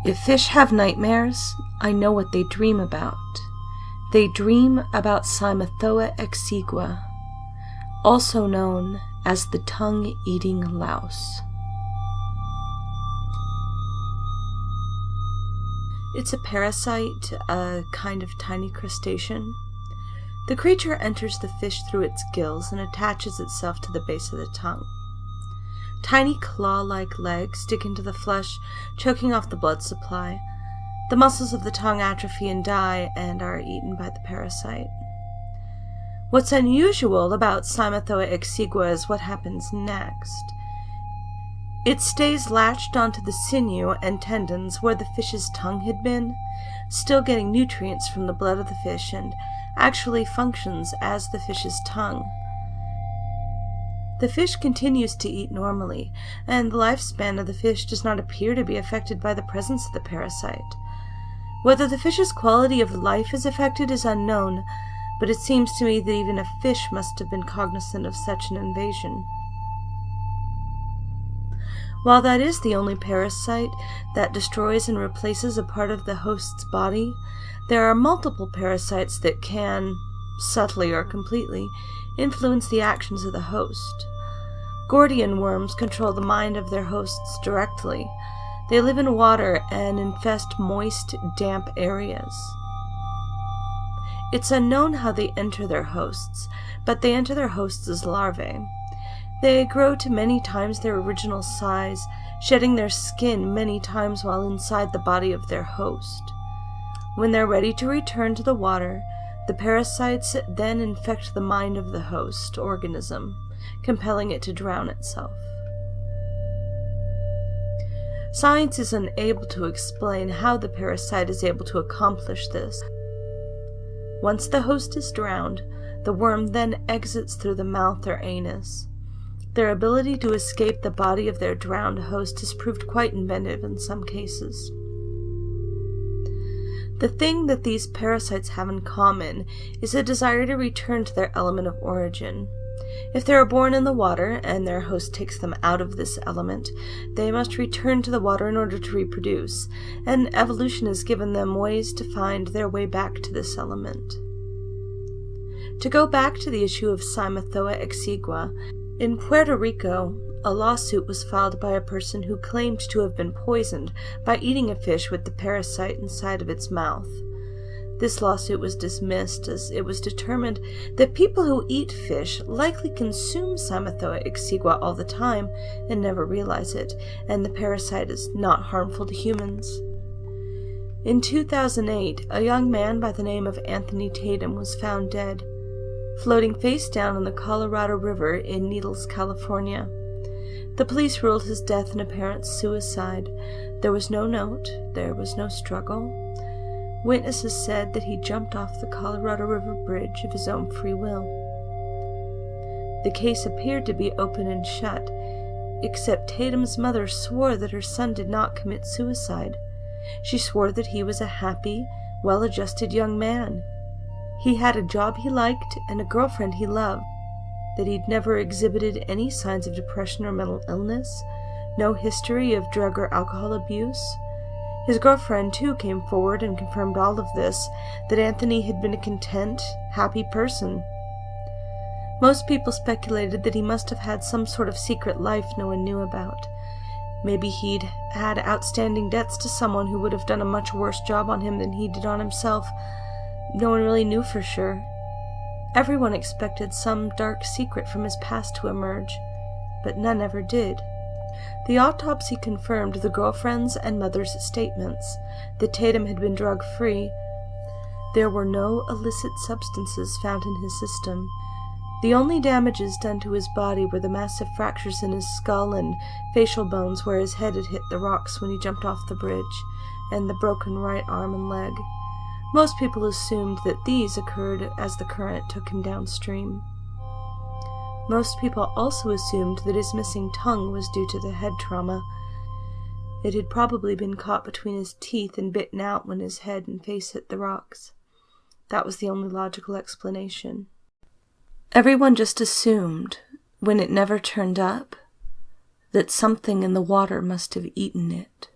If fish have nightmares, I know what they dream about. They dream about Cymathoa exigua, also known as the tongue-eating louse. It's a parasite, a kind of tiny crustacean. The creature enters the fish through its gills and attaches itself to the base of the tongue. Tiny claw-like legs stick into the flesh, choking off the blood supply. The muscles of the tongue atrophy and die and are eaten by the parasite. What's unusual about Cymathoa exigua is what happens next. It stays latched onto the sinew and tendons where the fish's tongue had been, still getting nutrients from the blood of the fish and actually functions as the fish's tongue. The fish continues to eat normally, and the lifespan of the fish does not appear to be affected by the presence of the parasite. Whether the fish's quality of life is affected is unknown, but it seems to me that even a fish must have been cognizant of such an invasion. While that is the only parasite that destroys and replaces a part of the host's body, there are multiple parasites that can, subtly or completely, influence the actions of the host. Gordian worms control the mind of their hosts directly. They live in water and infest moist, damp areas. It's unknown how they enter their hosts, but they enter their hosts as larvae. They grow to many times their original size, shedding their skin many times while inside the body of their host. When they're ready to return to the water, the parasites then infect the mind of the host organism, compelling it to drown itself. Science is unable to explain how the parasite is able to accomplish this. Once the host is drowned, the worm then exits through the mouth or anus. Their ability to escape the body of their drowned host has proved quite inventive in some cases. The thing that these parasites have in common is a desire to return to their element of origin. If they are born in the water and their host takes them out of this element, they must return to the water in order to reproduce, and evolution has given them ways to find their way back to this element. To go back to the issue of Cymathoa exigua, in Puerto Rico, a lawsuit was filed by a person who claimed to have been poisoned by eating a fish with the parasite inside of its mouth. This lawsuit was dismissed as it was determined that people who eat fish likely consume Cymathoa exigua all the time and never realize it, and the parasite is not harmful to humans. In 2008, a young man by the name of Anthony Tatum was found dead, floating face down in the Colorado River in Needles, California. The police ruled his death an apparent suicide. There was no note, there was no struggle. Witnesses said that he jumped off the Colorado River Bridge of his own free will. The case appeared to be open and shut, except Tatum's mother swore that her son did not commit suicide. She swore that he was a happy, well-adjusted young man. He had a job he liked and a girlfriend he loved, that he'd never exhibited any signs of depression or mental illness, no history of drug or alcohol abuse. His girlfriend, too, came forward and confirmed all of this, that Anthony had been a content, happy person. Most people speculated that he must have had some sort of secret life no one knew about. Maybe he'd had outstanding debts to someone who would have done a much worse job on him than he did on himself. No one really knew for sure. Everyone expected some dark secret from his past to emerge, but none ever did. The autopsy confirmed the girlfriend's and mother's statements that Tatum had been drug-free. There were no illicit substances found in his system. The only damages done to his body were the massive fractures in his skull and facial bones where his head had hit the rocks when he jumped off the bridge, and the broken right arm and leg. Most people assumed that these occurred as the current took him downstream. Most people also assumed that his missing tongue was due to the head trauma. It had probably been caught between his teeth and bitten out when his head and face hit the rocks. That was the only logical explanation. Everyone just assumed, when it never turned up, that something in the water must have eaten it.